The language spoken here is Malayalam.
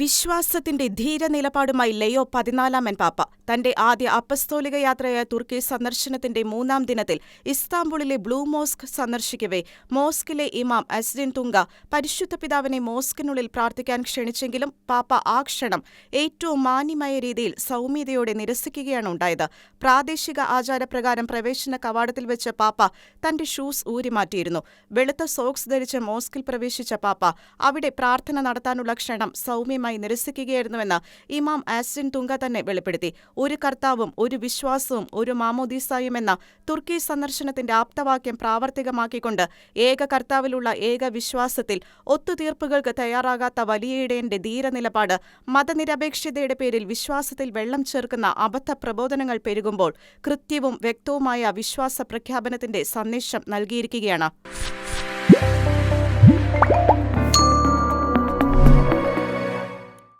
വിശ്വാസത്തിന്റെ ധീരനിലപാടുമായി ലയോ 14 പാപ്പ തന്റെ ആദ്യ അപ്പസ്തോലിക യാത്രയായ തുർക്കി സന്ദർശനത്തിന്റെ 3-ാം ദിനത്തിൽ ഇസ്താംബുളിലെ ബ്ലൂ മോസ്ക് സന്ദർശിക്കവെ മോസ്കിലെ ഇമാം അസ്ഡിൻ തുങ്ക പരിശുദ്ധ പിതാവിനെ മോസ്കിനുള്ളിൽ പ്രാർത്ഥിക്കാൻ ക്ഷണിച്ചെങ്കിലും പാപ്പ ആ ക്ഷണം ഏറ്റവും മാന്യമായ രീതിയിൽ സൗമ്യതയോടെ നിരസിക്കുകയാണ് ഉണ്ടായത്. പ്രാദേശിക ആചാരപ്രകാരം പ്രവേശന കവാടത്തിൽ വെച്ച് പാപ്പ തന്റെ ഷൂസ് ഊരിമാറ്റിയിരുന്നു. വെളുത്ത സോക്സ് ധരിച്ച് മോസ്കിൽ പ്രവേശിച്ച പാപ്പ അവിടെ പ്രാർത്ഥന നടത്താനുള്ള ക്ഷണം സൗമ്യമായി നിരസിക്കുകയായിരുന്നുവെന്ന് ഇമാം അസ്ഡിൻ തുങ്ക തന്നെ വെളിപ്പെടുത്തി. ഒരു കർത്താവും ഒരു വിശ്വാസവും ഒരു മാമോദീസായും എന്ന തുർക്കി സന്ദർശനത്തിന്റെ ആപ്തവാക്യം പ്രാവർത്തികമാക്കിക്കൊണ്ട് ഏക കർത്താവിലുള്ള ഏക വിശ്വാസത്തിൽ ഒത്തുതീർപ്പുകൾക്ക് തയ്യാറാകാത്ത വലിയ ഇടയന്റെ ധീരനിലപാട് മതനിരപേക്ഷതയുടെ പേരിൽ വിശ്വാസത്തിൽ വെള്ളം ചേർക്കുന്ന അബദ്ധ പ്രബോധനങ്ങൾ പെരുകുമ്പോൾ കൃത്യവും വ്യക്തവുമായ വിശ്വാസ പ്രഖ്യാപനത്തിന്റെ സന്ദേശം നൽകിയിരിക്കുകയാണ്.